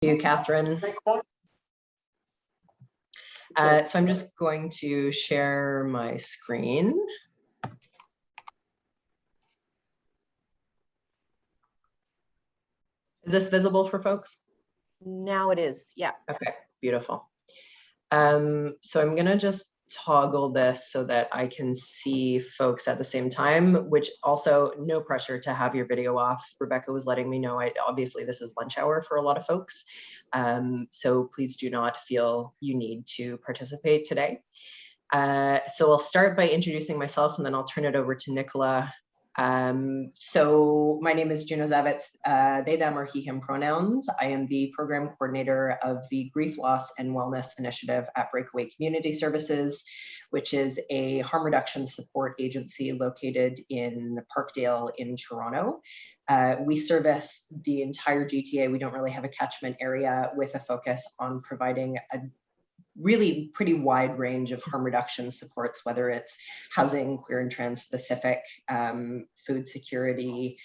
you, Catherine. So I'm just going to share my screen. Is this visible for folks? Now it is, yeah. Okay, beautiful. So I'm gonna just toggle this so that I can see folks at the same time, which also no pressure to have your video off. Rebecca was letting me know, obviously this is lunch hour for a lot of folks. So please do not feel you need to participate today. So I'll start by introducing myself and then I'll turn it over to Nicola. So my name is Juno Zavitz, they, them, or he, him pronouns. I am the program coordinator of the Grief Loss and Wellness Initiative at Breakaway Community Services, which is a harm reduction support agency located in Parkdale in Toronto. We service the entire GTA. We don't really have a catchment area with a focus on providing a really pretty wide range of harm reduction supports, whether it's housing, queer and trans specific, food security,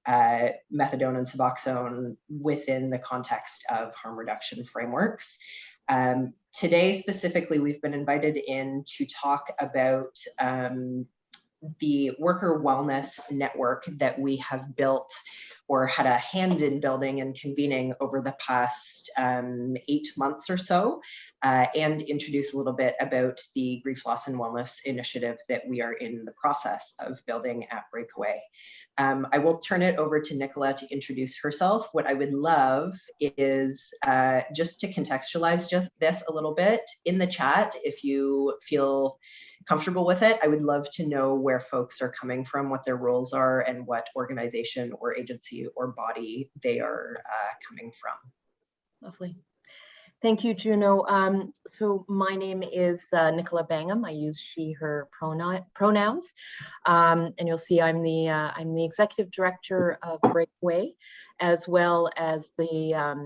methadone and Suboxone within the context of harm reduction frameworks. Today specifically, we've been invited in to talk about the worker wellness network that we have built or had a hand in building and convening over the past 8 months or so, and introduce a little bit about the Grief Loss and Wellness Initiative that we are in the process of building at Breakaway. I will turn it over to Nicola to introduce herself. What I would love is just to contextualize just this a little bit in the chat. If you feel comfortable with it, I would love to know where folks are coming from, what their roles are, and what organization or agency or body they are coming from. Lovely. Thank you, Juno. So my name is Nicola Bangham. I use she, her pronouns. And you'll see I'm the executive director of Breakaway, as well as the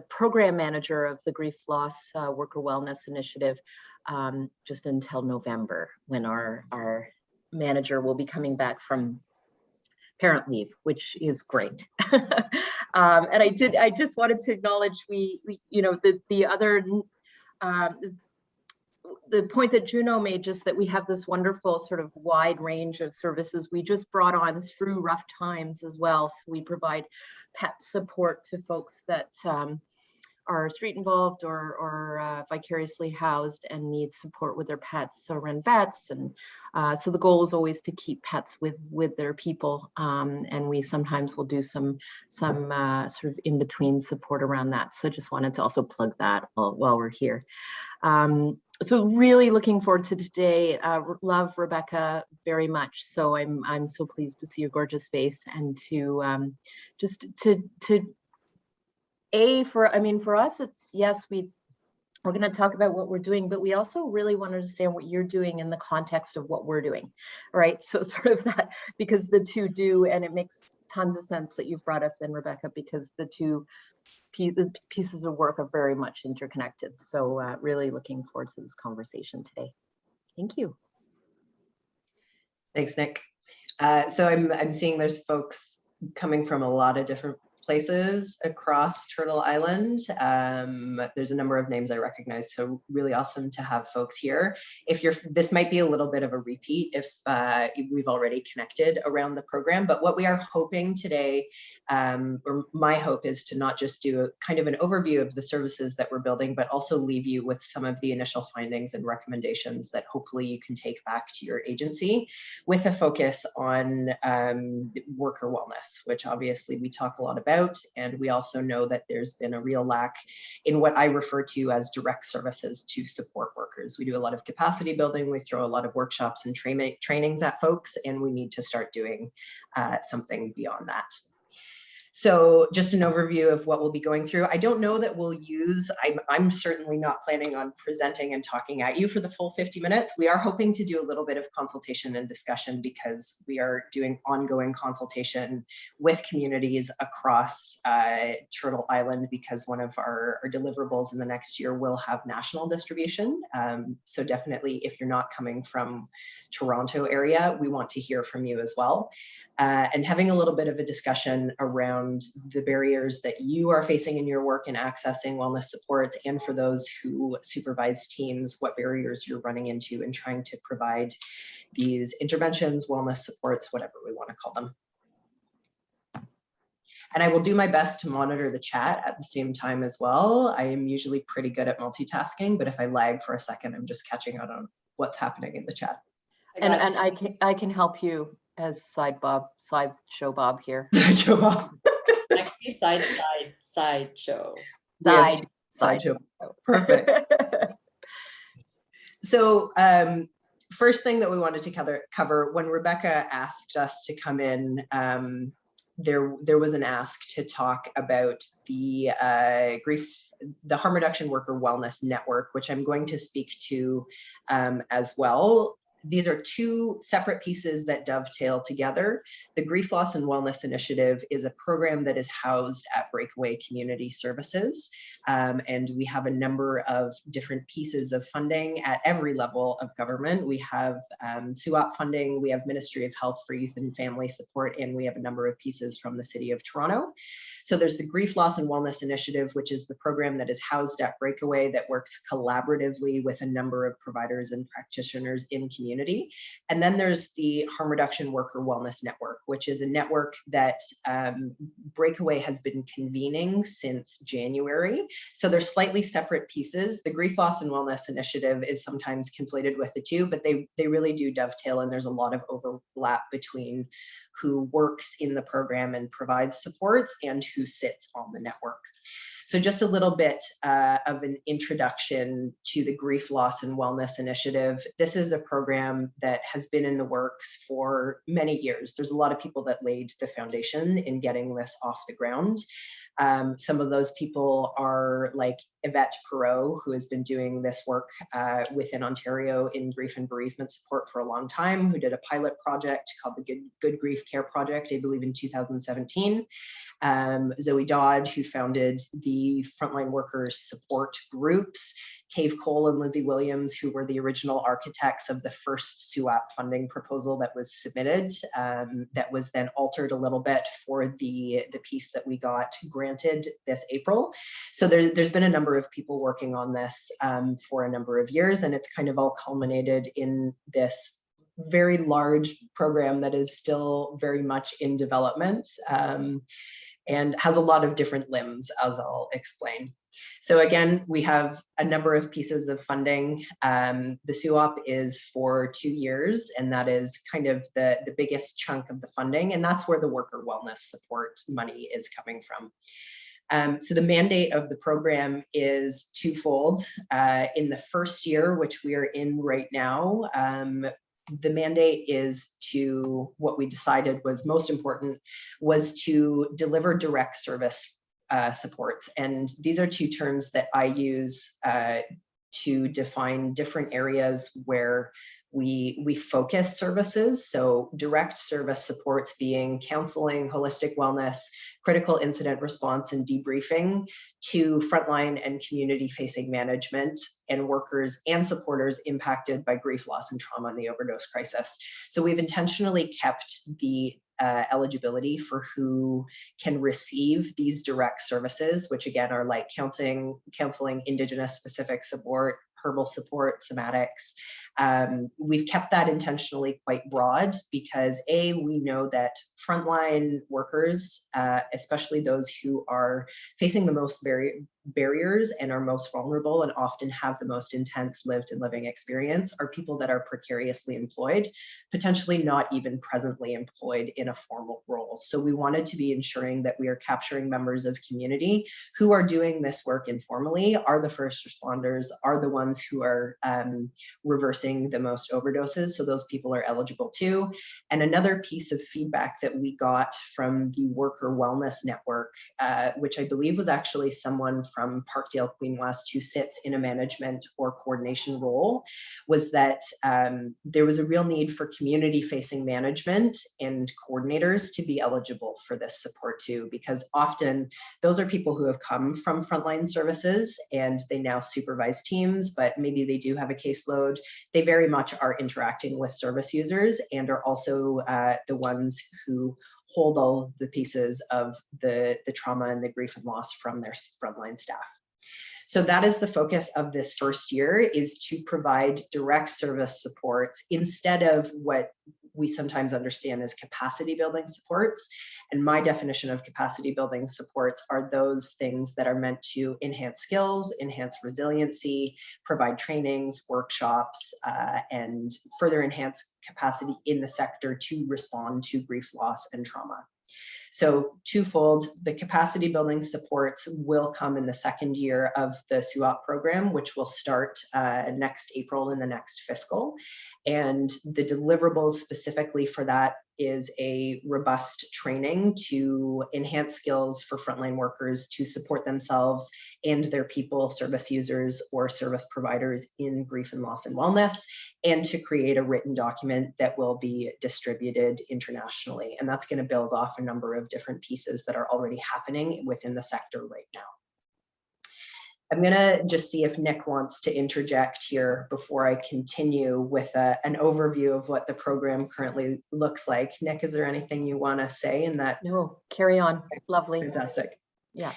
program manager of the Grief Loss Worker Wellness Initiative, just until November, when our manager will be coming back from parent leave, which is great. And I just wanted to acknowledge the point that Juno made, just that we have this wonderful sort of wide range of services we just brought on through rough times as well. So we provide pet support to folks that are street involved or vicariously housed and need support with their pets. So run vets, and so the goal is always to keep pets with their people, and we sometimes will do some sort of in between support around that. So just wanted to also plug that while we're here. So really looking forward to today. Love Rebecca very much. So I'm so pleased to see your gorgeous face and to just to for us, it's, yes, we're going to talk about what we're doing, but we also really want to understand what you're doing in the context of what we're doing, right? So sort of that, because the two do, and it makes tons of sense that you've brought us in, Rebecca, because the two pieces of work are very much interconnected. So really looking forward to this conversation today. Thank you. Thanks, Nick. So I'm seeing there's folks coming from a lot of different places across Turtle Island. There's a number of names I recognize, so really awesome to have folks here. This might be a little bit of a repeat if we've already connected around the program, but what we are hoping today, or my hope, is to not just do a kind of an overview of the services that we're building, but also leave you with some of the initial findings and recommendations that hopefully you can take back to your agency, with a focus on worker wellness, which obviously we talk a lot about. And we also know that there's been a real lack in what I refer to as direct services to support workers. We do a lot of capacity building, we throw a lot of workshops and trainings at folks, and we need to start doing something beyond that. So just an overview of what we'll be going through. I don't know that we'll use, I'm certainly not planning on presenting and talking at you for the full 50 minutes. We are hoping to do a little bit of consultation and discussion because we are doing ongoing consultation with communities across Turtle Island, because one of our deliverables in the next year will have national distribution. So definitely, if you're not coming from Toronto area, we want to hear from you as well. And having a little bit of a discussion around around the barriers that you are facing in your work in accessing wellness supports, and for those who supervise teams, what barriers you're running into in trying to provide these interventions, wellness supports, whatever we want to call them. And I will do my best to monitor the chat at the same time as well. I am usually pretty good at multitasking, but if I lag for a second, I'm just catching out on what's happening in the chat. And I can help you as sideshow Bob here. Sideshow Bob. Actually, sideshow. Sideshow. Perfect. So first thing that we wanted to cover, when Rebecca asked us to come in, there was an ask to talk about the harm reduction worker wellness network, which I'm going to speak to as well. These are two separate pieces that dovetail together. The Grief Loss and Wellness Initiative is a program that is housed at Breakaway Community Services. And we have a number of different pieces of funding at every level of government. We have SUAP funding, we have Ministry of Health for Youth and Family Support, and we have a number of pieces from the City of Toronto. So there's the Grief Loss and Wellness Initiative, which is the program that is housed at Breakaway that works collaboratively with a number of providers and practitioners in community. And then there's the Harm Reduction Worker Wellness Network, which is a network that Breakaway has been convening since January. So they're slightly separate pieces. The Grief Loss and Wellness Initiative is sometimes conflated with the two, but they really do dovetail, and there's a lot of overlap between who works in the program and provides supports and who sits on the network. So just a little bit of an introduction to the Grief Loss and Wellness Initiative. This is a program that has been in the works for many years. There's a lot of people that laid the foundation in getting this off the ground. Some of those people are like Yvette Perot, who has been doing this work within Ontario in grief and bereavement support for a long time, who did a pilot project called the Good Grief Care Project, I believe in 2017. Zoe Dodd, who founded the Frontline Workers Support Groups, Tave Cole and Lizzie Williams, who were the original architects of the first SUAP funding proposal that was submitted, that was then altered a little bit for the piece that we got granted this April. So there's been a number of people working on this for a number of years, and it's kind of all culminated in this very large program that is still very much in development and has a lot of different limbs, as I'll explain. So again, we have a number of pieces of funding. The SUAP is for 2 years, and that is kind of the biggest chunk of the funding, and that's where the worker wellness support money is coming from. So the mandate of the program is twofold. In the first year, which we are in right now, the mandate is to, what we decided was most important, was to deliver direct service supports. And these are two terms that I use to define different areas where we focus services. So direct service supports being counseling, holistic wellness, critical incident response and debriefing to frontline and community facing management and workers and supporters impacted by grief, loss, and trauma in the overdose crisis. So we've intentionally kept the eligibility for who can receive these direct services, which again are like counseling, Indigenous specific support, herbal support, somatics. We've kept that intentionally quite broad because we know that frontline workers, especially those who are facing the most barriers and are most vulnerable and often have the most intense lived and living experience, are people that are precariously employed, potentially not even presently employed in a formal role. So we wanted to be ensuring that we are capturing members of community who are doing this work informally, are the first responders, are the ones who are reversing the most overdoses. So those people are eligible too. And another piece of feedback that we got from the Worker Wellness Network, which I believe was actually someone from Parkdale Queen West who sits in a management or coordination role, was that there was a real need for community-facing management and coordinators to be eligible for this support too, because often those are people who have come from frontline services and they now supervise teams, but maybe they do have a caseload. they very much are interacting with service users and are also the ones who hold all of the pieces of the trauma and the grief and loss from their frontline staff. So that is the focus of this first year, is to provide direct service supports instead of what we sometimes understand as capacity building supports. And my definition of capacity building supports are those things that are meant to enhance skills, enhance resiliency, provide trainings, workshops, and further enhance capacity in the sector to respond to grief, loss, and trauma. So twofold, the capacity building supports will come in the second year of the SUOP program, which will start next April in the next fiscal. And the deliverables specifically for that is a robust training to enhance skills for frontline workers to support themselves and their people, service users or service providers in grief and loss and wellness, and to create a written document that will be distributed internationally. And that's going to build off a number of different pieces that are already happening within the sector right now. I'm going to just see if Nick wants to interject here before I continue with an overview of what the program currently looks like. Nick, is there anything you want to say in that? No, carry on. Lovely. Fantastic. Yeah.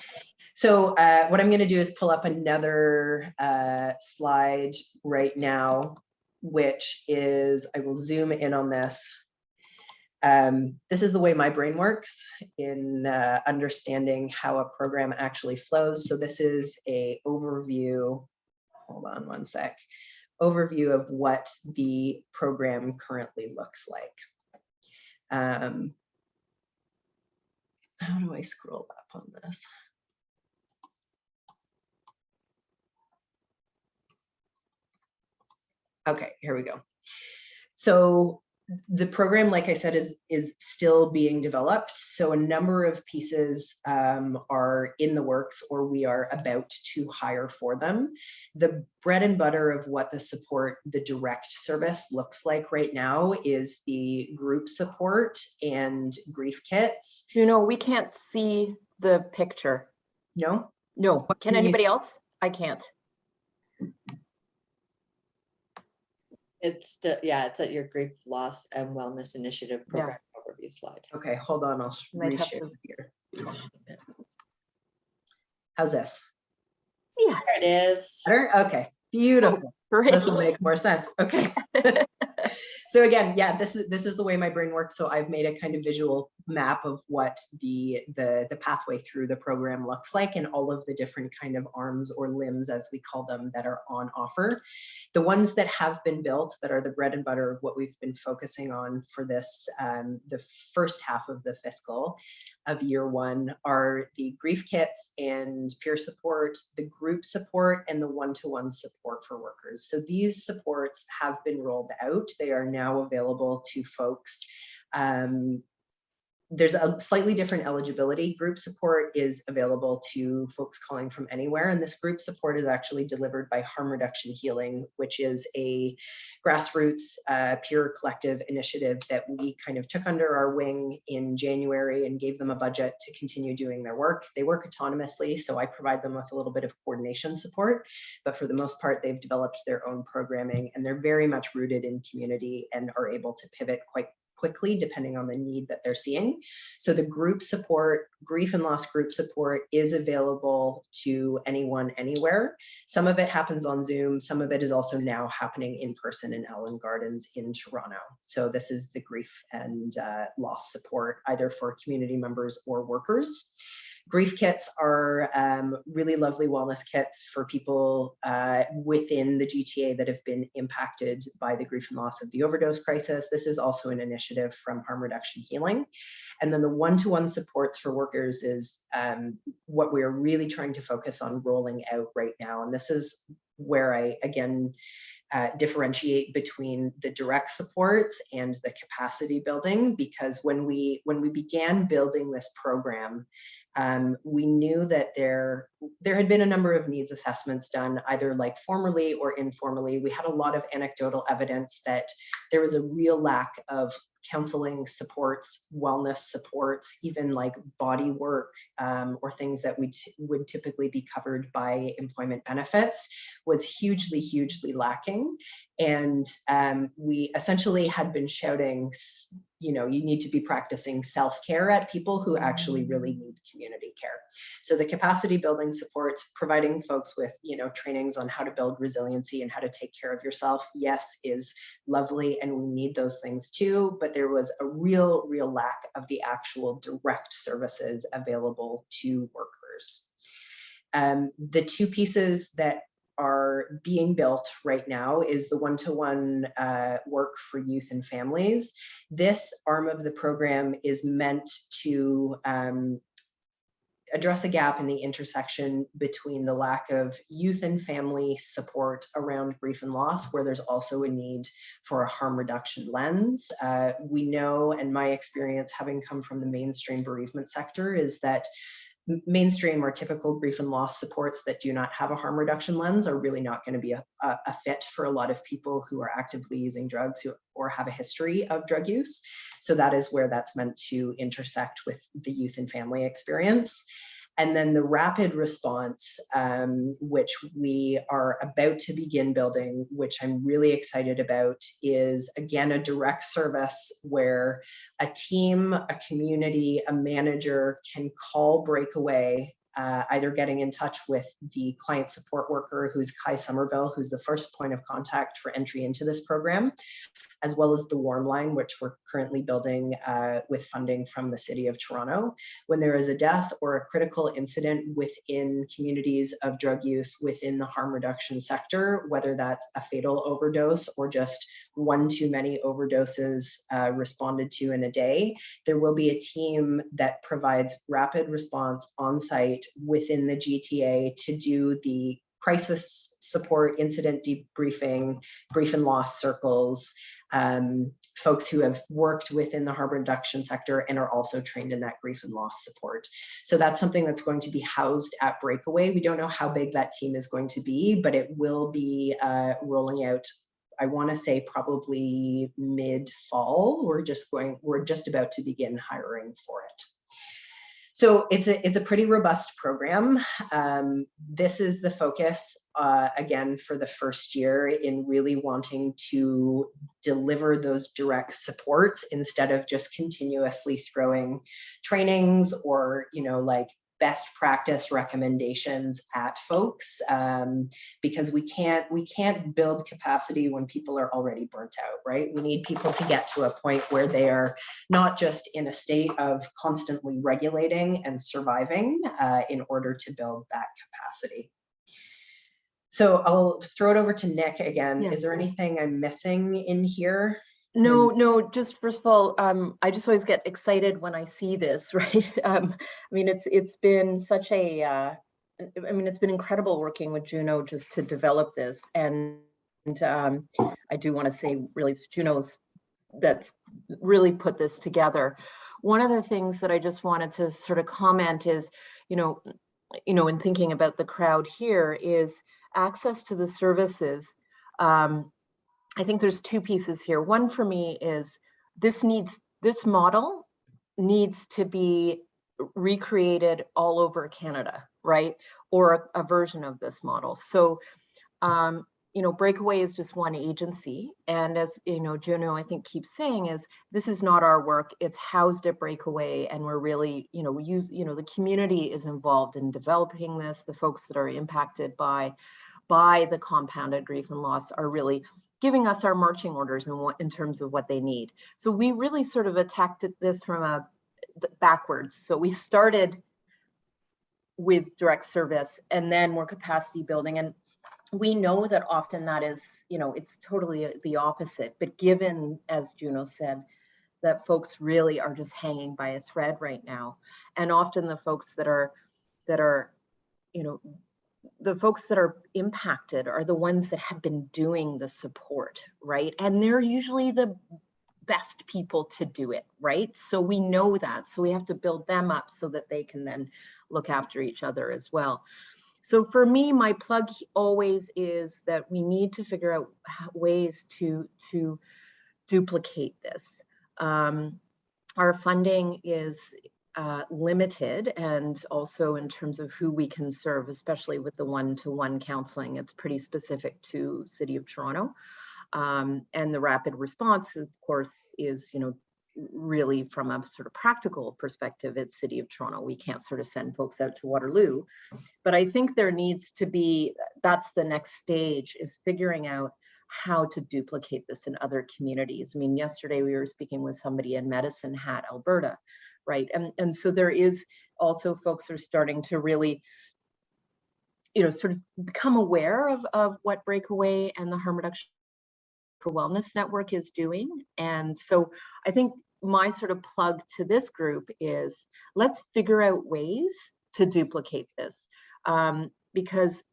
So what I'm going to do is pull up another slide right now, which is, I will zoom in on this. This is the way my brain works in understanding how a program actually flows. So this is a overview, hold on one sec, overview of what the program currently looks like. How do I scroll up on this? Okay, here we go. So the program, like I said, is still being developed. So a number of pieces are in the works, or we are about to hire for them. The bread and butter of what the support, the direct service looks like right now is the group support and grief kits. You know, we can't see the picture. No? No. Can anybody else? I can't. It's it's at your grief, loss, and wellness initiative program overview slide. Okay, hold on, I'll reshare here. How's this? Yes. There it is. Better? Okay, beautiful. Great. This will make more sense. Okay. So again, yeah, this is the way my brain works. So I've made a kind of visual map of what the pathway through the program looks like, and all of the different kind of arms or limbs, as we call them, that are on offer. The ones that have been built, that are the bread and butter of what we've been focusing on for this, the first half of the fiscal of year one, are the grief kits and peer support, the group support, and the one-to-one support for workers. So these supports have been rolled out. They are now available to folks. There's a slightly different eligibility. Group support is available to folks calling from anywhere, and this group support is actually delivered by Harm Reduction Healing, which is a grassroots peer collective initiative that we kind of took under our wing in January and gave them a budget to continue doing their work. They work autonomously, so I provide them with a little bit of coordination support, but for the most part, they've developed their own programming, and they're very much rooted in community and are able to pivot quite quickly depending on the need that they're seeing. So the group support, grief and loss group support, is available to anyone, anywhere. Some of it happens on Zoom. Some of it is also now happening in person in Allen Gardens in Toronto. So this is the grief and loss support, either for community members or workers. Grief kits are really lovely wellness kits for people within the GTA that have been impacted by the grief and loss of the overdose crisis. This is also an initiative from Harm Reduction Healing. And then the one-to-one supports for workers is what we're really trying to focus on rolling out right now. And this is where I, again, differentiate between the direct supports and the capacity building, because when we began building this program, we knew that there had been a number of needs assessments done, either like formally or informally. We had a lot of anecdotal evidence that there was a real lack of counseling supports, wellness supports, even like body work or things that would typically be covered by employment benefits was hugely, hugely lacking. And we essentially had been shouting, you know, you need to be practicing self-care at people who actually really need community care. So the capacity building supports, providing folks with, you know, trainings on how to build resiliency and how to take care of yourself, yes, is lovely, and we need those things too, but there was a real lack of the actual direct services available to workers. The two pieces that are being built right now is the one-to-one work for youth and families. This arm of the program is meant to address a gap in the intersection between the lack of youth and family support around grief and loss, where there's also a need for a harm reduction lens. We know, and my experience having come from the mainstream bereavement sector, is that mainstream or typical grief and loss supports that do not have a harm reduction lens are really not going to be a fit for a lot of people who are actively using drugs or have a history of drug use. So that is where that's meant to intersect with the youth and family experience. And then the rapid response, which we are about to begin building, which I'm really excited about, is again a direct service where a team, a community, a manager can call Breakaway, either getting in touch with the client support worker, who's Kai Somerville, who's the first point of contact for entry into this program, as well as the Warm Line, which we're currently building with funding from the City of Toronto. When there is a death or a critical incident within communities of drug use within the harm reduction sector, whether that's a fatal overdose or just one too many overdoses responded to in a day, there will be a team that provides rapid response on site within the GTA to do the crisis support, incident debriefing, grief and loss circles, folks who have worked within the harm reduction sector and are also trained in that grief and loss support. So that's something that's going to be housed at Breakaway. We don't know how big that team is going to be, but it will be rolling out, I want to say probably mid-fall. We're just about to begin hiring for it. So it's a pretty robust program. This is the focus, again, for the first year, in really wanting to deliver those direct supports instead of just continuously throwing trainings or, you know, like best practice recommendations at folks, because we can't build capacity when people are already burnt out, right? We need people to get to a point where they are not just in a state of constantly regulating and surviving in order to build that capacity. So I'll throw it over to Nick again. Yes. Is there anything I'm missing in here? No, just first of all, I just always get excited when I see this, right? I mean, it's been such a, it's been incredible working with Juno just to develop this. And I do want to say really it's Juno's that's really put this together. One of the things that I just wanted to sort of comment is, you know, in thinking about the crowd here, is access to the services. I think there's two pieces here. One for me is this model needs to be recreated all over Canada, right? Or a version of this model. So, Breakaway is just one agency. And as, Juno, I think keeps saying is, this is not our work. It's housed at Breakaway. And we're really, the community is involved in developing this. The folks that are impacted by the compounded grief and loss are really giving us our marching orders in terms of what they need. So we really sort of attacked this from backwards. So we started with direct service and then more capacity building. And we know that often that is, it's totally the opposite. But given, as Juno said, that folks really are just hanging by a thread right now. And often the folks that are the folks that are impacted are the ones that have been doing the support, right? And they're usually the best people to do it, right? So we know that. So we have to build them up so that they can then look after each other as well. So for me, my plug always is that we need to figure out ways to duplicate this. Our funding is limited, and also in terms of who we can serve, especially with the one-to-one counseling, it's pretty specific to City of Toronto. And the rapid response, of course, is, you know, really from a sort of practical perspective, it's City of Toronto. We can't sort of send folks out to Waterloo. But I think there needs to be, that's the next stage, is figuring out how to duplicate this in other communities. I mean, yesterday we were speaking with somebody in Medicine Hat, Alberta, right? And so there is also, folks are starting to really, you know, sort of become aware of what Breakaway and the Harm Reduction for Wellness Network is doing. And so I think my sort of plug to this group is, let's figure out ways to duplicate this, because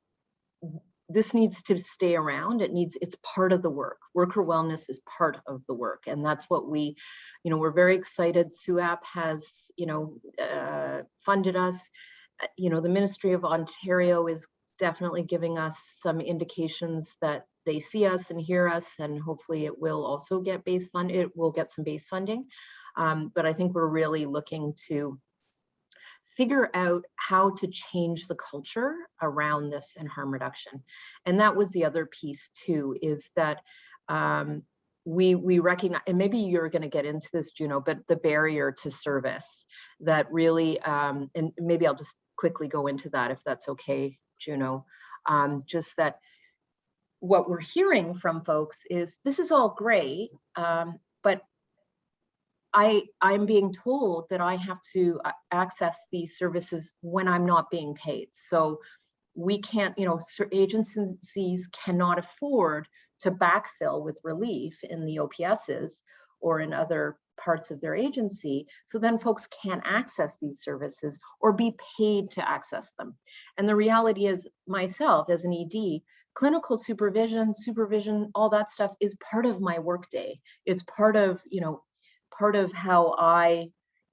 this needs to stay around. It's part of the work. Worker wellness is part of the work. And that's what we, you know, we're very excited. SUAP has, you know, funded us. You know, the Ministry of Ontario is definitely giving us some indications that they see us and hear us, and hopefully it will also get base fund. It will get some base funding. But I think we're really looking to figure out how to change the culture around this and harm reduction. And that was the other piece too, is that we recognize, and maybe you're going to get into this, Juno, but the barrier to service that really, and maybe I'll just quickly go into that if that's okay, Juno, just that what we're hearing from folks is, this is all great, but I'm being told that I have to access these services when I'm not being paid. So we can't, you know, agencies cannot afford to backfill with relief in the OPSs or in other parts of their agency. So then folks can't access these services or be paid to access them. And the reality is, myself as an ED, clinical supervision, all that stuff is part of my workday. It's part of, you know, part of how I,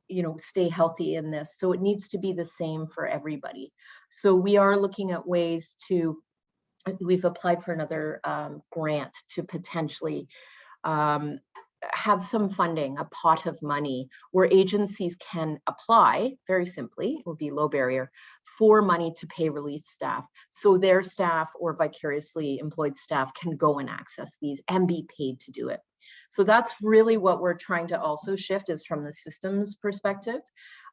you know, stay healthy in this. So it needs to be the same for everybody. So we are looking at ways to, we've applied for another grant to potentially have some funding, a pot of money where agencies can apply, very simply, it would be low barrier, for money to pay relief staff. So their staff or vicariously employed staff can go and access these and be paid to do it. So that's really what we're trying to also shift, is from the systems perspective,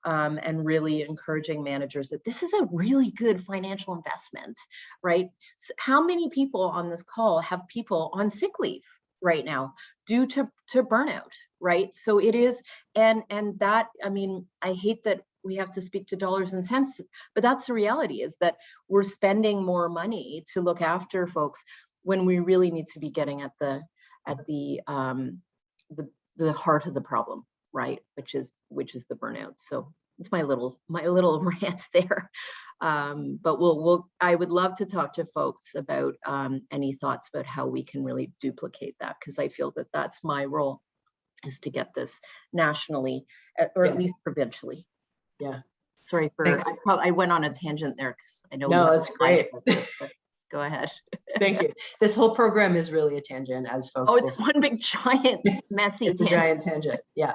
and really encouraging managers that this is a really good financial investment, right? So how many people on this call have people on sick leave right now due to burnout, right? So it is, and that, I mean, I hate that we have to speak to dollars and cents, but that's the reality, is that we're spending more money to look after folks when we really need to be getting at the heart of the problem, right? Which is the burnout. So it's my little rant there. But I would love to talk to folks about any thoughts about how we can really duplicate that, because I feel that that's my role, is to get this nationally, or at least provincially. Yeah. Sorry for, I went on a tangent there, because I know. No, that's great. This, but go ahead. Thank you. This whole program is really a tangent, as folks. Oh, it's one big giant messy. It's a giant tangent. Yeah.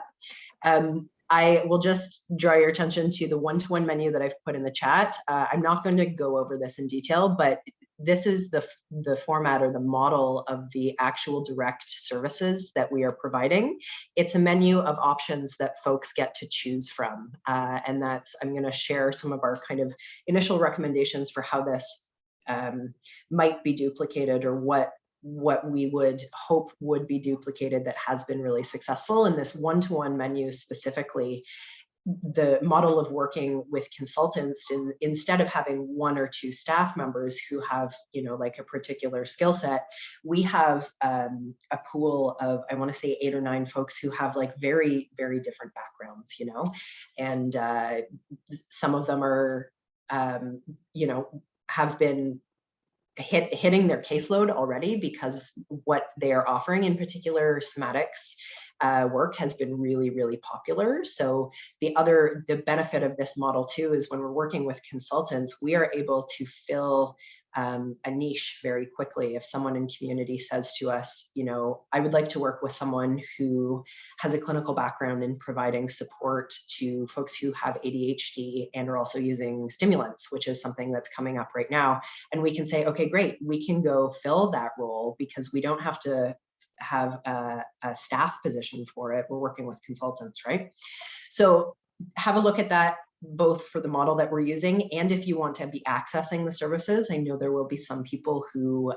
I will just draw your attention to the one-to-one menu that I've put in the chat. I'm not going to go over this in detail, but this is the format or the model of the actual direct services that we are providing. It's a menu of options that folks get to choose from. And that's, I'm going to share some of our kind of initial recommendations for how this might be duplicated, or what we would hope would be duplicated that has been really successful. In this one-to-one menu specifically, the model of working with consultants, instead of having one or two staff members who have, you know, like a particular skill set, we have a pool of, I want to say 8 or 9 folks who have like very, very different backgrounds, you know, and some of them are, you know, have been hitting their caseload already, because what they are offering, in particular somatics, work has been really, really popular. So the benefit of this model too is when we're working with consultants, we are able to fill a niche very quickly. If someone in community says to us, you know, I would like to work with someone who has a clinical background in providing support to folks who have ADHD and are also using stimulants, which is something that's coming up right now. And we can say, okay, great, we can go fill that role because we don't have to have a staff position for it. We're working with consultants, right? So have a look at that, both for the model that we're using and if you want to be accessing the services. I know there will be some people who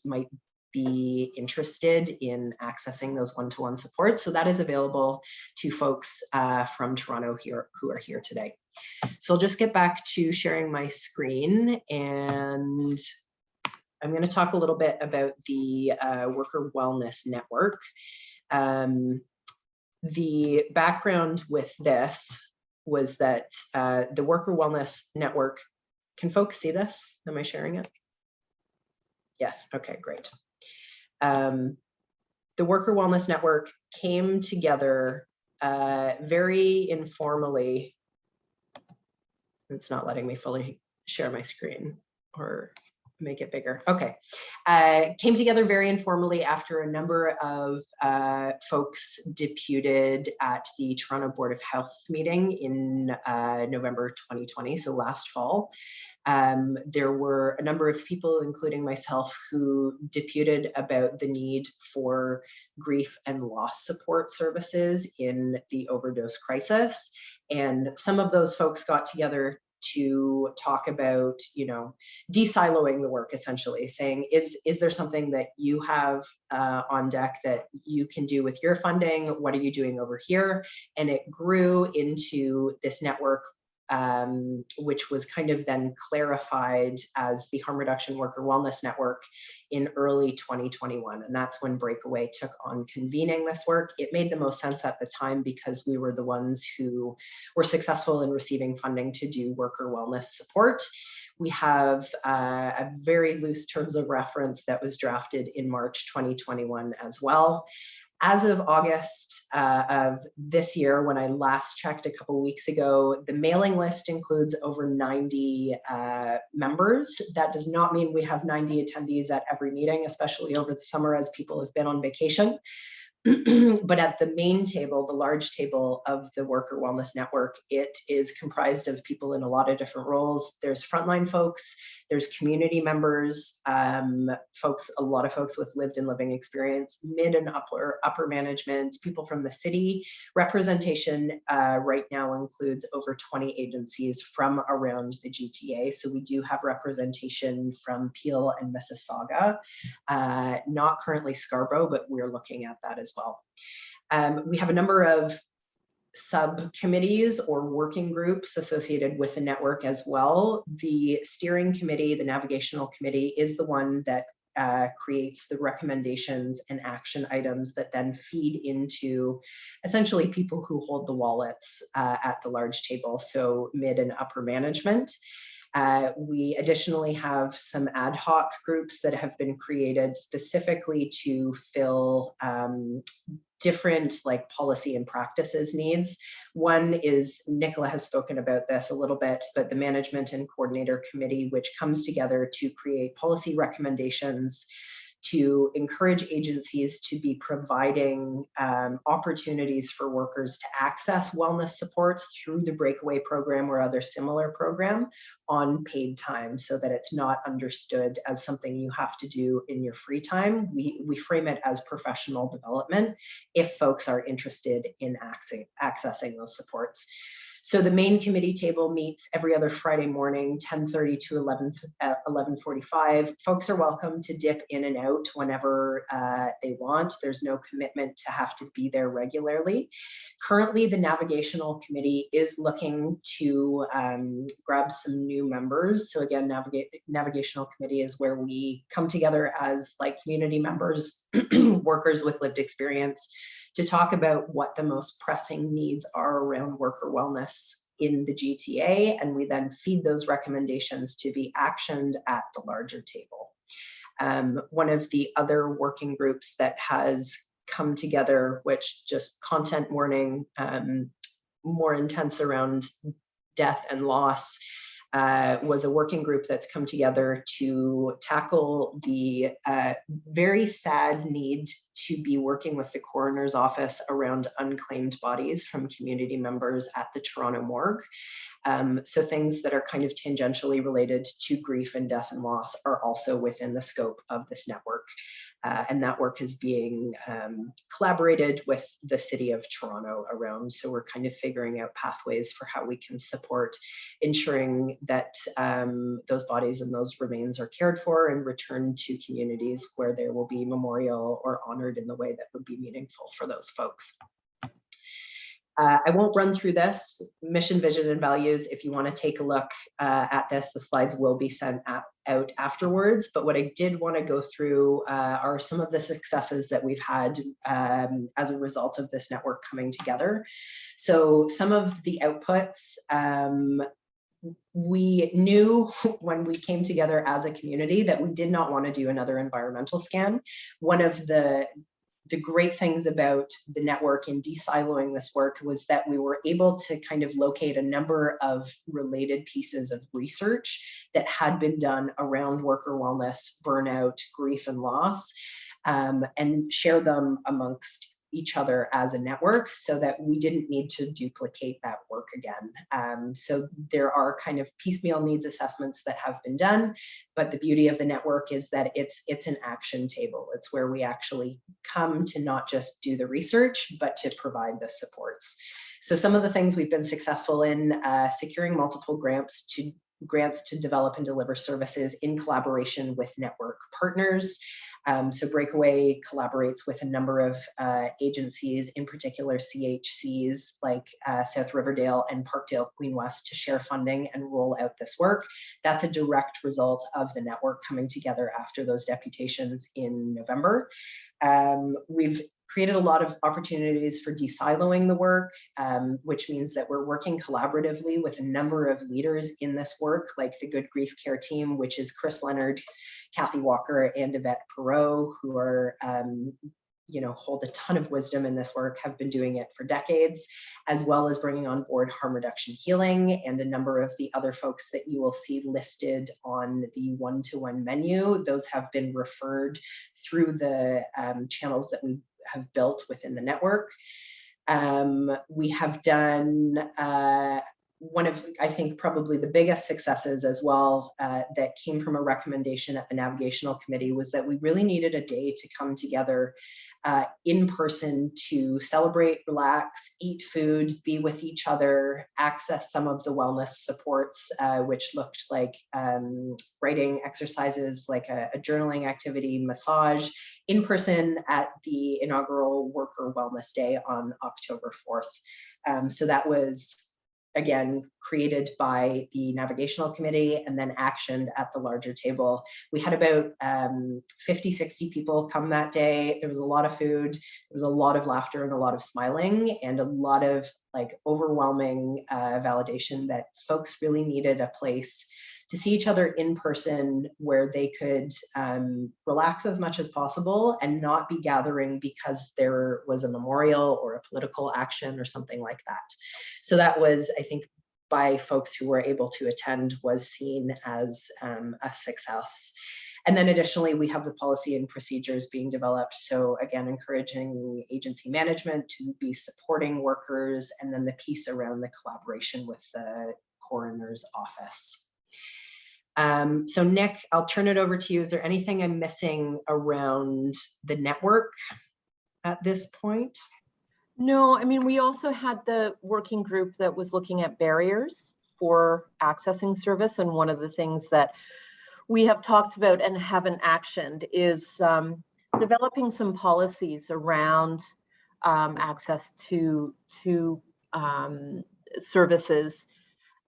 might be interested in accessing those one-to-one supports. So that is available to folks from Toronto here who are here today. So I'll just get back to sharing my screen, and I'm going to talk a little bit about the Worker Wellness Network. The background with this was that the Worker Wellness Network, can folks see this? Am I sharing it? Yes, okay, great. The Worker Wellness Network came together very informally. It's not letting me fully share my screen or make it bigger. Okay. Came together very informally after a number of folks deputed at the Toronto Board of Health meeting in November 2020, so last fall. There were a number of people, including myself, who deputed about the need for grief and loss support services in the overdose crisis. And some of those folks got together to talk about, you know, de-siloing the work, essentially saying, is there something that you have on deck that you can do with your funding? What are you doing over here? And it grew into this network, which was kind of then clarified as the Harm Reduction Worker Wellness Network in early 2021. And that's when Breakaway took on convening this work. It made the most sense at the time because we were the ones who were successful in receiving funding to do worker wellness support. We have a very loose terms of reference that was drafted in March 2021 as well. As of August of this year, when I last checked a couple weeks ago, the mailing list includes over 90 members. That does not mean we have 90 attendees at every meeting, especially over the summer as people have been on vacation. But at the main table, the large table of the Worker Wellness Network, it is comprised of people in a lot of different roles. There's frontline folks, there's community members, a lot of folks with lived and living experience, mid and upper management, people from the city. Representation right now includes over 20 agencies from around the GTA. So we do have representation from Peel and Mississauga, not currently Scarborough, but we're looking at that as well. We have a number of subcommittees or working groups associated with the network as well. The steering committee, the navigational committee, is the one that creates the recommendations and action items that then feed into essentially people who hold the wallets at the large table, so mid and upper management. We additionally have some ad hoc groups that have been created specifically to fill different like policy and practices needs. One is, Nicola has spoken about this a little bit, but the Management and Coordinator Committee, which comes together to create policy recommendations to encourage agencies to be providing opportunities for workers to access wellness supports through the Breakaway program or other similar program on paid time, so that it's not understood as something you have to do in your free time. We frame it as professional development if folks are interested in accessing those supports. So the main committee table meets every other Friday morning, 10:30 to 11:45. Folks are welcome to dip in and out whenever they want. There's no commitment to have to be there regularly. Currently, the navigational committee is looking to grab some new members. So again, navigational committee is where we come together as like community members, workers with lived experience, to talk about what the most pressing needs are around worker wellness in the GTA, and we then feed those recommendations to be actioned at the larger table. One of the other working groups that has come together, which just content warning, more intense around death and loss, was a working group that's come together to tackle the very sad need to be working with the coroner's office around unclaimed bodies from community members at the Toronto morgue. So things that are kind of tangentially related to grief and death and loss are also within the scope of this network. And that work is being collaborated with the city of Toronto around. So we're kind of figuring out pathways for how we can support ensuring that those bodies and those remains are cared for and returned to communities where there will be memorial or honored in the way that would be meaningful for those folks. I won't run through this. Mission, vision, and values. If you want to take a look at this, the slides will be sent out afterwards. But what I did want to go through are some of the successes that we've had as a result of this network coming together. So some of the outputs, we knew when we came together as a community that we did not want to do another environmental scan. One of the great things about the network in de-siloing this work was that we were able to kind of locate a number of related pieces of research that had been done around worker wellness, burnout, grief, and loss, and share them amongst each other as a network so that we didn't need to duplicate that work again. So there are kind of piecemeal needs assessments that have been done, but the beauty of the network is that it's an action table. It's where we actually come to not just do the research, but to provide the supports. So some of the things we've been successful in, securing multiple grants to develop and deliver services in collaboration with network partners. So Breakaway collaborates with a number of agencies, in particular CHCs like South Riverdale and Parkdale Queen West, to share funding and roll out this work. That's a direct result of the network coming together after those deputations in November. We've created a lot of opportunities for de-siloing the work, which means that we're working collaboratively with a number of leaders in this work, like the Good Grief Care team, which is Chris Leonard, Kathy Walker, and Yvette Perot, who are hold a ton of wisdom in this work, have been doing it for decades, as well as bringing on board Harm Reduction Healing and a number of the other folks that you will see listed on the one-to-one menu. Those have been referred through the channels that we have built within the network. We have done one of, I think, probably the biggest successes as well that came from a recommendation at the Navigational Committee was that we really needed a day to come together in person to celebrate, relax, eat food, be with each other, access some of the wellness supports, which looked like writing exercises, like a journaling activity, massage, in person at the inaugural Worker Wellness Day on October 4th. So that was, again, created by the Navigational Committee and then actioned at the larger table. We had about 50, 60 people come that day. There was a lot of food, there was a lot of laughter and a lot of smiling and a lot of overwhelming validation that folks really needed a place to see each other in person where they could relax as much as possible and not be gathering because there was a memorial or a political action or something like that. So that was, I think, by folks who were able to attend, was seen as a success. And then additionally, we have the policy and procedures being developed. So again, encouraging agency management to be supporting workers, and then the piece around the collaboration with the coroner's office. So Nick, I'll turn it over to you. Is there anything I'm missing around the network at this point? No, I mean, we also had the working group that was looking at barriers for accessing service. And one of the things that we have talked about and haven't actioned is developing some policies around access to services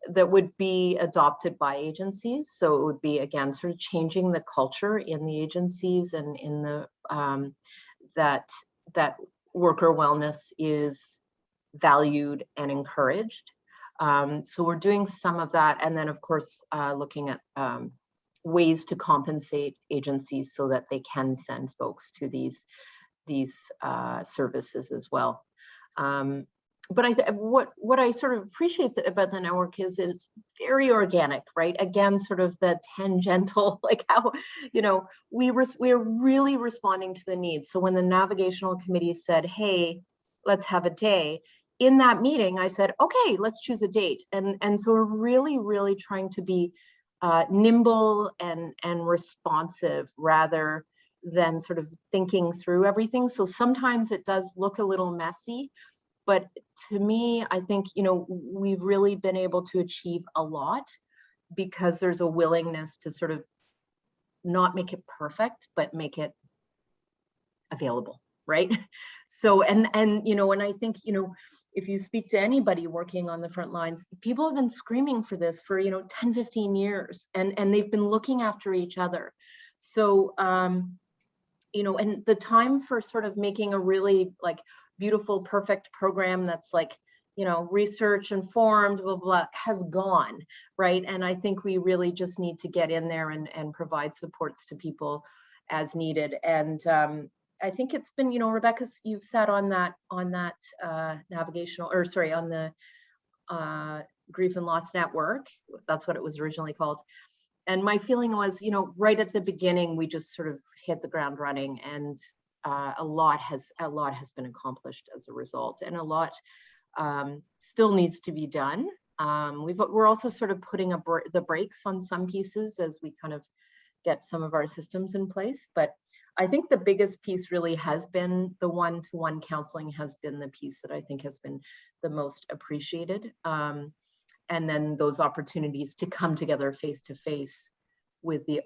that would be adopted by agencies. So it would be, again, sort of changing the culture in the agencies and in the that worker wellness is valued and encouraged. So we're doing some of that, and then of course looking at ways to compensate agencies so that they can send folks to these these services as well. But what I sort of appreciate about the network is that it's very organic, right? Again, sort of the tangential, like how, you know, we're really responding to the needs. So when the navigational committee said, hey, let's have a day, in that meeting, I said, okay, let's choose a date. And so we're really trying to be nimble and responsive rather than sort of thinking through everything. So sometimes it does look a little messy, but to me, I think, you know, we've really been able to achieve a lot because there's a willingness to sort of not make it perfect, but make it available, right? So, and you know, and I think, you know, if you speak to anybody working on the front lines, people have been screaming for this for, you know, 10, 15 years, and they've been looking after each other. So, you know, and the time for sort of making a really like beautiful, perfect program that's like, you know, research informed, blah, blah, has gone, right? And I think we really just need to get in there and provide supports to people as needed. And I think it's been, you know, Rebecca, you've sat on that navigational, or sorry, on the Grief and Loss Network. That's what it was originally called. And my feeling was, you know, right at the beginning, we just sort of hit the ground running, and a lot has been accomplished as a result, and a lot still needs to be done. We're also sort of putting the brakes on some pieces as we kind of get some of our systems in place. But I think the biggest piece really has been the one-to-one counseling has been the piece that I think has been the most appreciated. And then those opportunities to come together face to face with the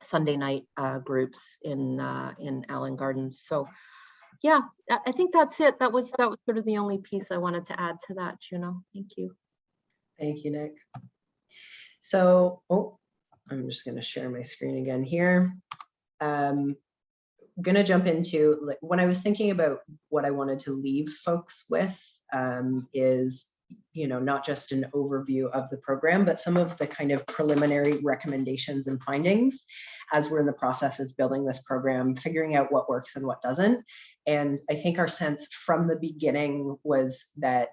Sunday night groups in Allen Gardens. So yeah, I think that's it. That was sort of the only piece I wanted to add to that, Juno. Thank you. Thank you, Nick. So, I'm just going to share my screen again here. I'm going to jump into, like, when I was thinking about what I wanted to leave folks with is, you know, not just an overview of the program, but some of the kind of preliminary recommendations and findings as we're in the process of building this program, figuring out what works and what doesn't. And I think our sense from the beginning was that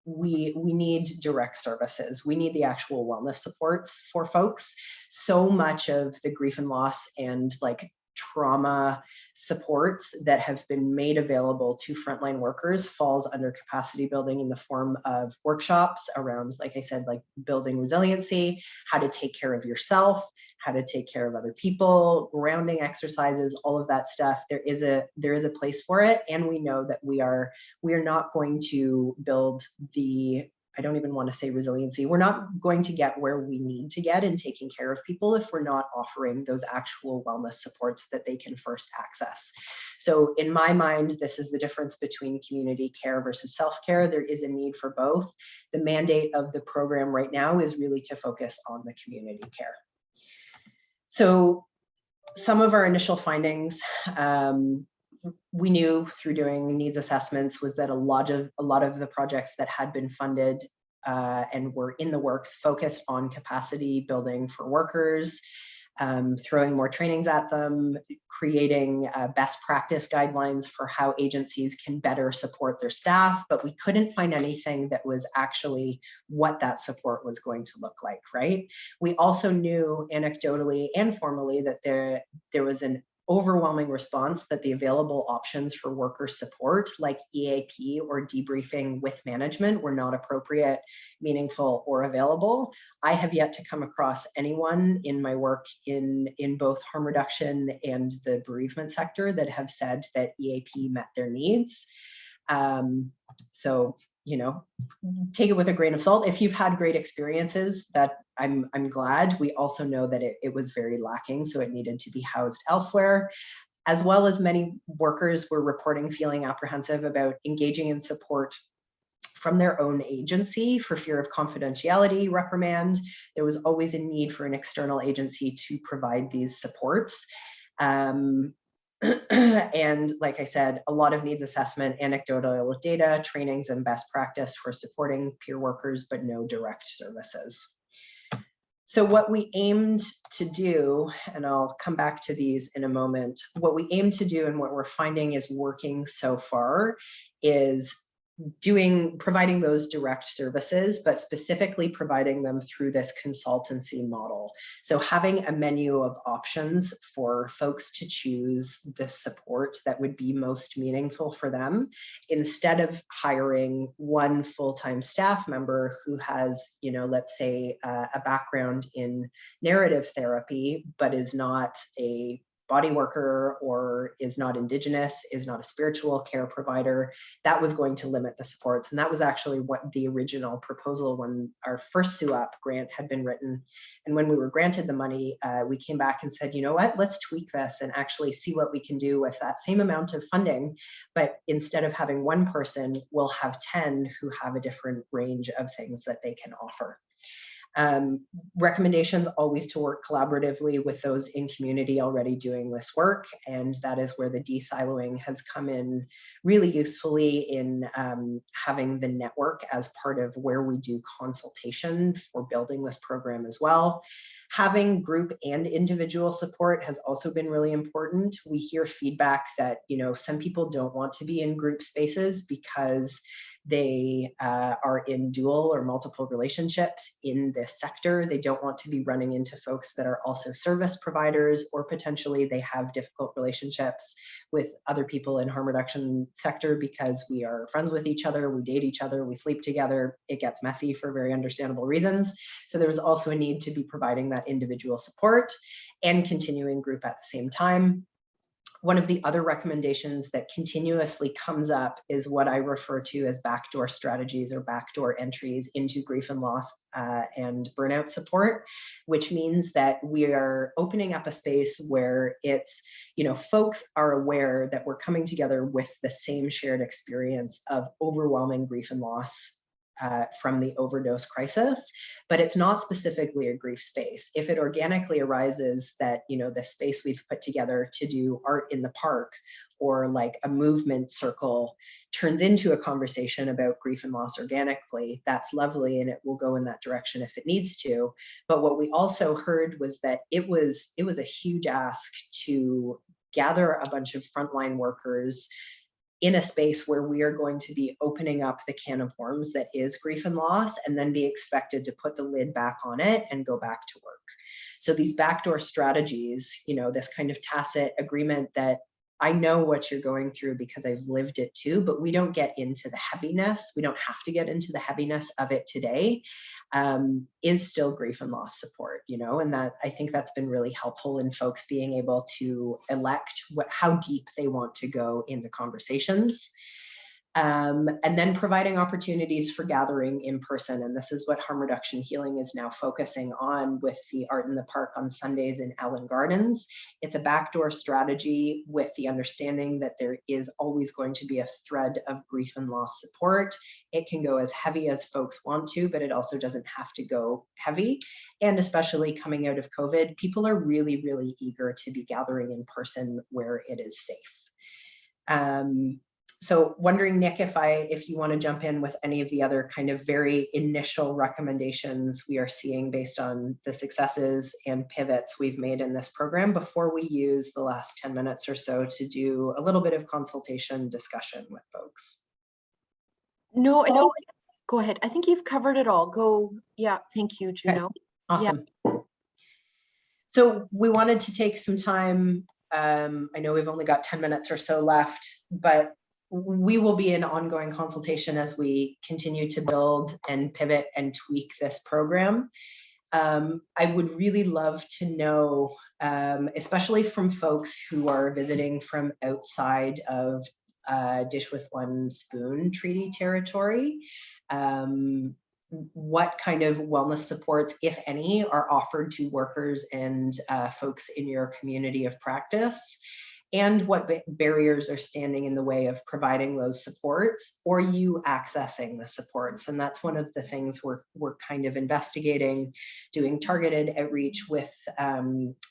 we need direct services. We need the actual wellness supports for folks. So much of the grief and loss and like trauma supports that have been made available to frontline workers falls under capacity building in the form of workshops around, like I said, like building resiliency, how to take care of yourself, how to take care of other people, grounding exercises, all of that stuff. There is a place for it, and we know that we are not going to build the, I don't even want to say resiliency. We're not going to get where we need to get in taking care of people if we're not offering those actual wellness supports that they can first access. So in my mind, this is the difference between community care versus self-care. There is a need for both. The mandate of the program right now is really to focus on the community care. So some of our initial findings, we knew through doing needs assessments was that a lot of the projects that had been funded and were in the works focused on capacity building for workers, throwing more trainings at them, creating best practice guidelines for how agencies can better support their staff, but we couldn't find anything that was actually what that support was going to look like, right? We also knew anecdotally and formally that there was an overwhelming response that the available options for worker support like EAP or debriefing with management were not appropriate, meaningful, or available. I have yet to come across anyone in my work in both harm reduction and the bereavement sector that have said that EAP met their needs. So, you know, take it with a grain of salt. If you've had great experiences, that I'm glad. We also know that it was very lacking, so it needed to be housed elsewhere. As well as many workers were reporting feeling apprehensive about engaging in support from their own agency for fear of confidentiality, reprimand. There was always a need for an external agency to provide these supports. And like I said, a lot of needs assessment, anecdotal data, trainings, and best practice for supporting peer workers, but no direct services. So what we aimed to do, and I'll come back to these in a moment, what we aim to do and what we're finding is working so far is providing those direct services, but specifically providing them through this consultancy model. So having a menu of options for folks to choose the support that would be most meaningful for them, instead of hiring one full-time staff member who has, let's say a background in narrative therapy, but is not a body worker or is not Indigenous, is not a spiritual care provider. That was going to limit the supports. And that was actually what the original proposal when our first SUAP grant had been written. And when we were granted the money, we came back and said, you know what, let's tweak this and actually see what we can do with that same amount of funding. But instead of having one person, we'll have 10 who have a different range of things that they can offer. Recommendations always to work collaboratively with those in community already doing this work, and that is where the de-siloing has come in really usefully in having the network as part of where we do consultation for building this program as well. Having group and individual support has also been really important. We hear feedback that, some people don't want to be in group spaces because they are in dual or multiple relationships in this sector. They don't want to be running into folks that are also service providers, or potentially they have difficult relationships with other people in harm reduction sector because we are friends with each other, we date each other, we sleep together. It gets messy for very understandable reasons. So there was also a need to be providing that individual support and continuing group at the same time. One of the other recommendations that continuously comes up is what I refer to as backdoor strategies or backdoor entries into grief and loss and burnout support, which means that we are opening up a space where it's, folks are aware that we're coming together with the same shared experience of overwhelming grief and loss from the overdose crisis, but it's not specifically a grief space. If it organically arises that, the space we've put together to do art in the park or like a movement circle turns into a conversation about grief and loss organically, that's lovely and it will go in that direction if it needs to. But what we also heard was that it was a huge ask to gather a bunch of frontline workers in a space where we are going to be opening up the can of worms that is grief and loss, and then be expected to put the lid back on it and go back to work. So these backdoor strategies, this kind of tacit agreement that I know what you're going through because I've lived it too, but we don't get into the heaviness. We don't have to get into the heaviness of it today, is still grief and loss support, and that I think that's been really helpful in folks being able to elect how deep they want to go in the conversations. And then providing opportunities for gathering in person. And this is what Harm Reduction Healing is now focusing on with the Art in the Park on Sundays in Ellen Gardens. It's a backdoor strategy with the understanding that there is always going to be a thread of grief and loss support. It can go as heavy as folks want to, but it also doesn't have to go heavy. And especially coming out of COVID, people are really, really eager to be gathering in person where it is safe. So wondering, Nick, if you want to jump in with any of the other kind of very initial recommendations we are seeing based on the successes and pivots we've made in this program before we use the last 10 minutes or so to do a little bit of consultation discussion with folks. No, go ahead. I think you've covered it all. Go. Yeah, thank you, Juno. Okay. Awesome. Yeah. So we wanted to take some time. I know we've only got 10 minutes or so left, but we will be in ongoing consultation as we continue to build and pivot and tweak this program. I would really love to know, especially from folks who are visiting from outside of Dish with One Spoon treaty territory, what kind of wellness supports, if any, are offered to workers and folks in your community of practice, and what barriers are standing in the way of providing those supports or you accessing the supports. And that's one of the things we're kind of investigating, doing targeted outreach with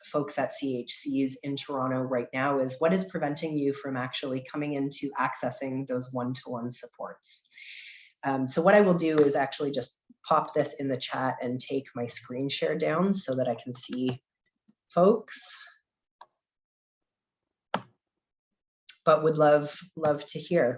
folks at CHCs in Toronto right now, is what is preventing you from actually coming into accessing those one-to-one supports. So what I will do is actually just pop this in the chat and take my screen share down so that I can see folks. But would love to hear.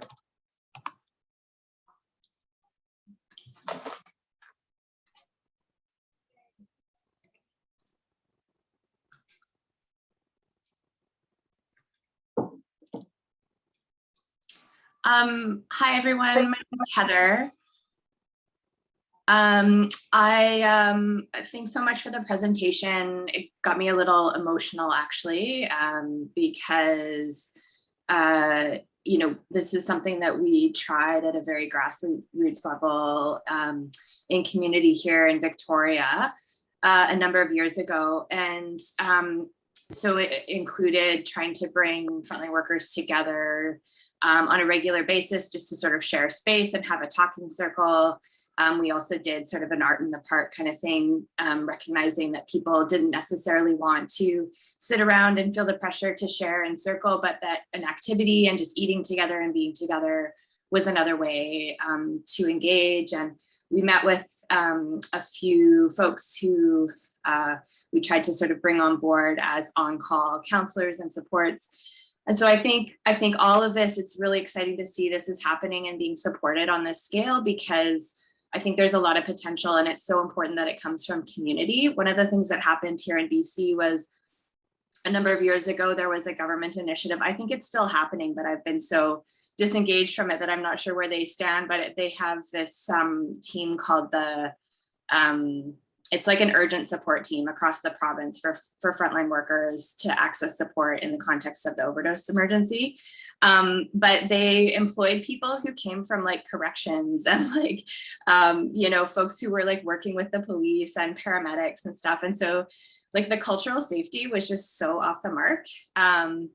Hi everyone, my name is Heather. Thanks so much for the presentation. It got me a little emotional actually, because you know, this is something that we tried at a very grassroots level in community here in Victoria a number of years ago. And so it included trying to bring frontline workers together on a regular basis just to sort of share space and have a talking circle. We also did sort of an art in the park kind of thing, recognizing that people didn't necessarily want to sit around and feel the pressure to share and circle, but that an activity and just eating together and being together was another way to engage. And we met with a few folks who we tried to sort of bring on board as on-call counselors and supports. And so I think all of this, it's really exciting to see this is happening and being supported on this scale, because I think there's a lot of potential and it's so important that it comes from community. One of the things that happened here in BC was a number of years ago, there was a government initiative. I think it's still happening, but I've been so disengaged from it that I'm not sure where they stand, but they have this team called the, it's like an urgent support team across the province for frontline workers to access support in the context of the overdose emergency. But they employed people who came from like corrections and like, you know, folks who were like working with the police and paramedics and stuff. And so like the cultural safety was just so off the mark. And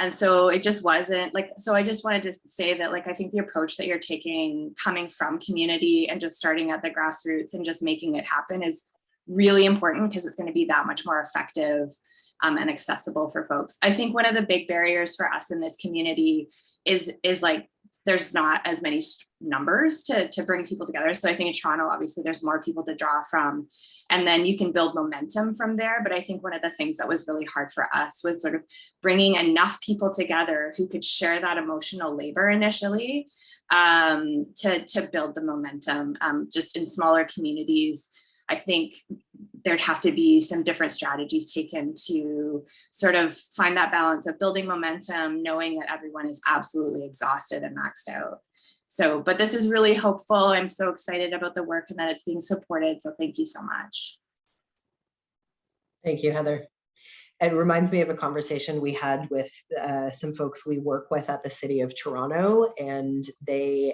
so it just wasn't like, so I just wanted to say that like, I think the approach that you're taking coming from community and just starting at the grassroots and just making it happen is really important, because it's going to be that much more effective and accessible for folks. I think one of the big barriers for us in this community is like, there's not as many numbers to bring people together. So I think in Toronto, obviously there's more people to draw from, and then you can build momentum from there. But I think one of the things that was really hard for us was sort of bringing enough people together who could share that emotional labor initially to build the momentum just in smaller communities. I think there'd have to be some different strategies taken to sort of find that balance of building momentum, knowing that everyone is absolutely exhausted and maxed out. So, but this is really hopeful. I'm so excited about the work and that it's being supported. So thank you so much. Thank you, Heather. It reminds me of a conversation we had with some folks we work with at the City of Toronto, and they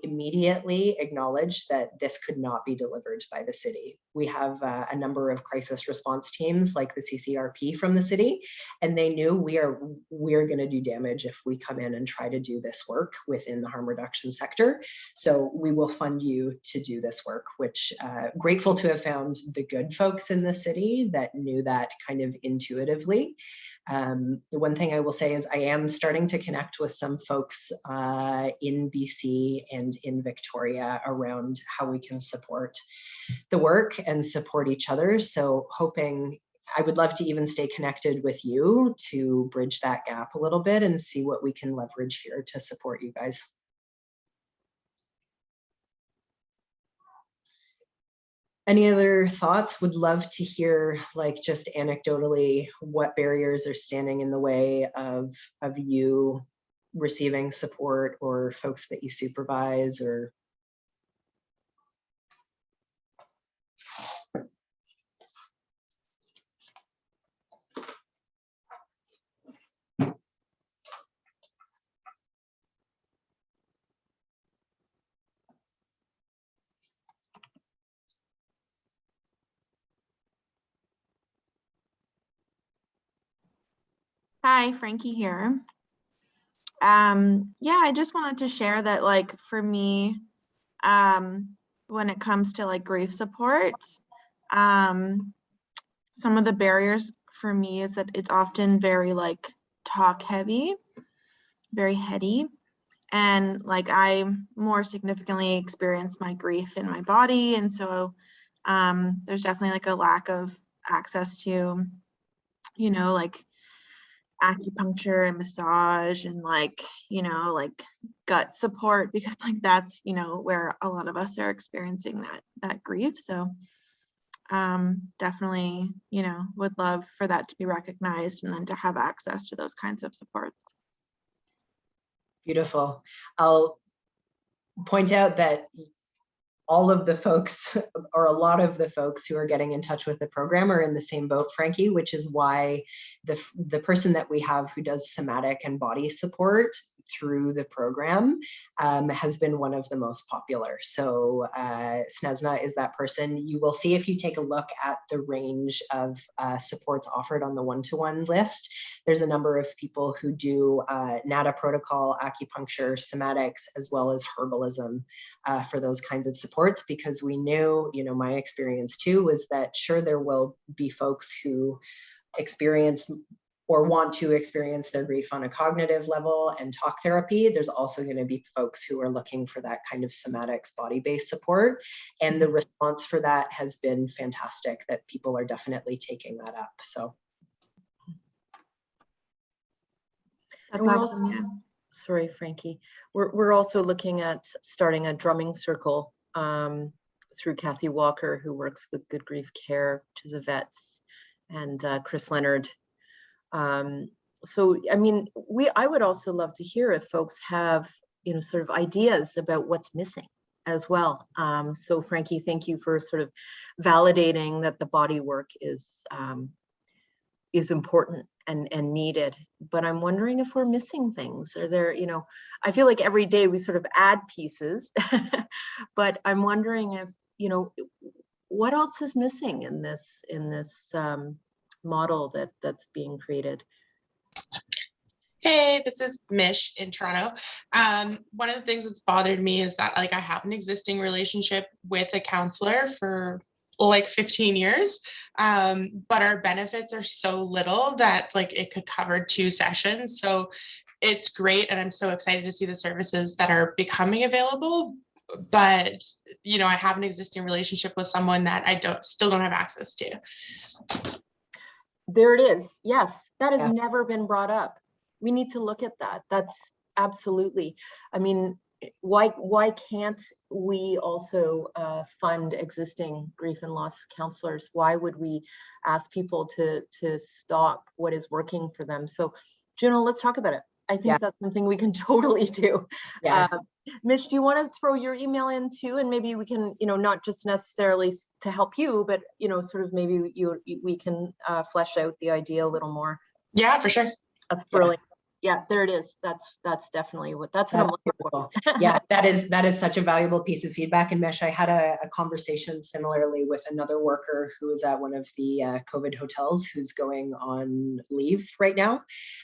immediately acknowledged that this could not be delivered by the city. We have a number of crisis response teams like the CCRP from the city, and they knew we are going to do damage if we come in and try to do this work within the harm reduction sector. So we will fund you to do this work, which grateful to have found the good folks in the city that knew that kind of intuitively. The one thing I will say is I am starting to connect with some folks in BC and in Victoria around how we can support the work and support each other. So hoping, I would love to even stay connected with you to bridge that gap a little bit and see what we can leverage here to support you guys. Any other thoughts? Would love to hear, like, just anecdotally, what barriers are standing in the way of you receiving support, or folks that you supervise, or Hi, Frankie here. Yeah, I just wanted to share that, like, for me, when it comes to like grief support, some of the barriers for me is that it's often very like talk heavy, very heady. And like I more significantly experienced my grief in my body. And so there's definitely like a lack of access to, you know, like acupuncture and massage and like, you know, like gut support, because like that's, you know, where a lot of us are experiencing that grief. So definitely, you know, would love for that to be recognized and then to have access to those kinds of supports. Beautiful. I'll point out that all of the folks, or a lot of the folks who are getting in touch with the program are in the same boat, Frankie, which is why the person that we have who does somatic and body support through the program has been one of the most popular. So Snezna is that person. You will see if you take a look at the range of supports offered on the one-to-one list, there's a number of people who do NADA protocol, acupuncture, somatics, as well as herbalism for those kinds of supports, because we knew, you know, my experience too was that sure, there will be folks who experience or want to experience their grief on a cognitive level and talk therapy. There's also going to be folks who are looking for that kind of somatics body-based support. And the response for that has been fantastic, that people are definitely taking that up. So. That's awesome, yeah. Sorry, Frankie. We're also looking at starting a drumming circle through Kathy Walker, who works with Good Grief Care, which is Zavitz, and Chris Leonard. So, I mean, I would also love to hear if folks have, you know, sort of ideas about what's missing as well. So Frankie, thank you for sort of validating that the body work is important and needed, but I'm wondering if we're missing things. Are there, you know, I feel like every day we sort of add pieces, but I'm wondering if, you know, what else is missing in this model that's being created. Hey, this is Mish in Toronto. One of the things that's bothered me is that like I have an existing relationship with a counselor for like 15 years, but our benefits are so little that like it could cover 2 sessions. So it's great, and I'm so excited to see the services that are becoming available. But you know, I have an existing relationship with someone that I still don't have access to. There it is. Yes, that has never been brought up. We need to look at that. That's absolutely. I mean, why can't we also fund existing grief and loss counselors? Why would we ask people to stop what is working for them? So, Juno, let's talk about it. I think that's something we can totally do. Mish, do you want to throw your email in too, and maybe we can, you know, not just necessarily to help you, but you know, sort of maybe we can flesh out the idea a little more. Yeah, for sure. That's brilliant. Yeah, there it is. That's definitely what I'm looking for. Yeah, that is such a valuable piece of feedback. And Mesh, I had a conversation similarly with another worker who is at one of the COVID hotels who's going on leave right now.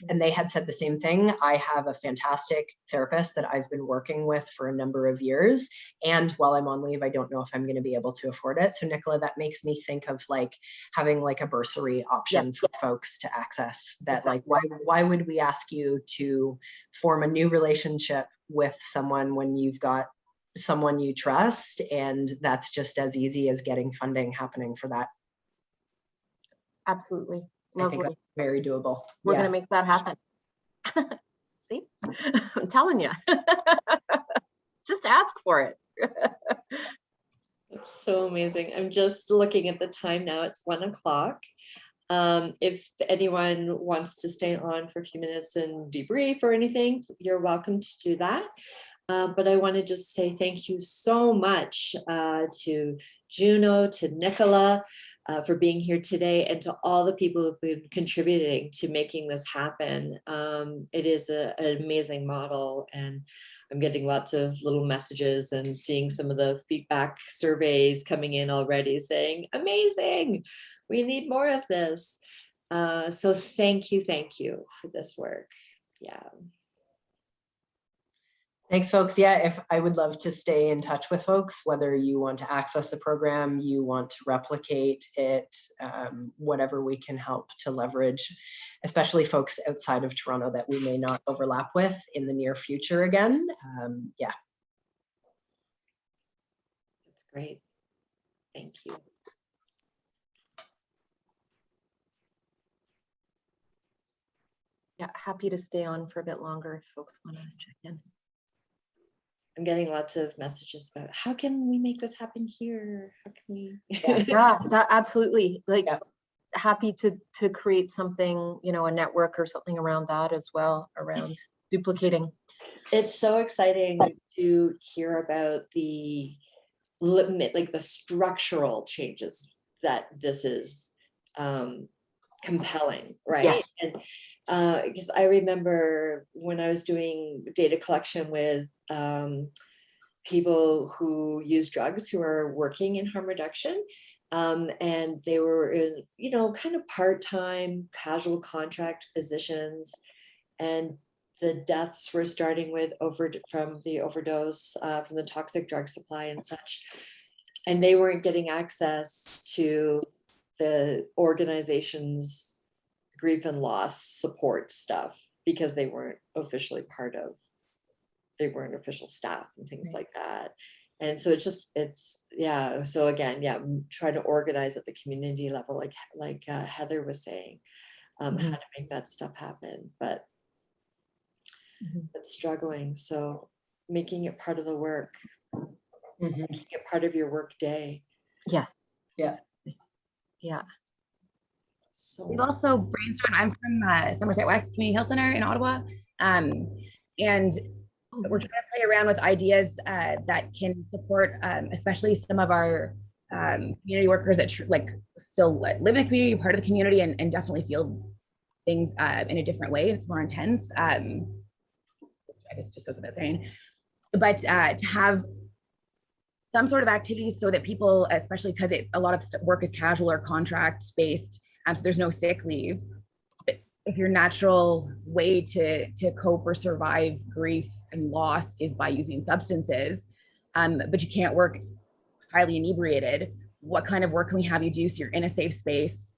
And they had said the same thing. I have a fantastic therapist that I've been working with for a number of years. And while I'm on leave, I don't know if I'm going to be able to afford it. So Nicola, that makes me think of like having like a bursary option for folks to access that. Exactly. Like, why would we ask you to form a new relationship with someone when you've got someone you trust, and that's just as easy as getting funding happening for that. Absolutely. Lovely. I think that's very doable. We're going to make that happen. See, I'm telling you, just ask for it. It's so amazing. I'm just looking at the time now. It's 1 o'clock. If anyone wants to stay on for a few minutes and debrief or anything, you're welcome to do that. But I want to just say thank you so much to Juno, to Nicola for being here today, and to all the people who've been contributing to making this happen. It is an amazing model, and I'm getting lots of little messages and seeing some of the feedback surveys coming in already saying, amazing, we need more of this. So thank you for this work. Yeah. Thanks, folks. Yeah, if I would love to stay in touch with folks, whether you want to access the program, you want to replicate it, whatever we can help to leverage, especially folks outside of Toronto that we may not overlap with in the near future again. Yeah. That's great. Thank you. Yeah, happy to stay on for a bit longer if folks want to check in. I'm getting lots of messages about how can we make this happen here? How can we? Yeah, that absolutely. Like, happy to create something, you know, a network or something around that as well, around duplicating. It's so exciting to hear about the like the structural changes that this is compelling, right? Yes. And because I remember when I was doing data collection with people who use drugs who are working in harm reduction, and they were in, you know, kind of part-time casual contract positions, and the deaths were starting with from the overdose, from the toxic drug supply and such, and they weren't getting access to the organization's grief and loss support stuff because they weren't officially they weren't official staff and things like that. And so yeah. So again, yeah, try to organize at the community level, like Heather was saying, how to make that stuff happen, but it's struggling. So making it part of the work, making it part of your work day. Yes. Yeah. Yeah. So we've also brainstormed. I'm from Somerset West Community Health Center in Ottawa, and we're trying to play around with ideas that can support, especially some of our community workers that still live in the community, part of the community, and definitely feel things in a different way. It's more intense. I guess just goes without saying, but to have some sort of activities so that people, especially because a lot of work is casual or contract based, so there's no sick leave. But if your natural way to cope or survive grief and loss is by using substances, but you can't work highly inebriated, what kind of work can we have you do so you're in a safe space,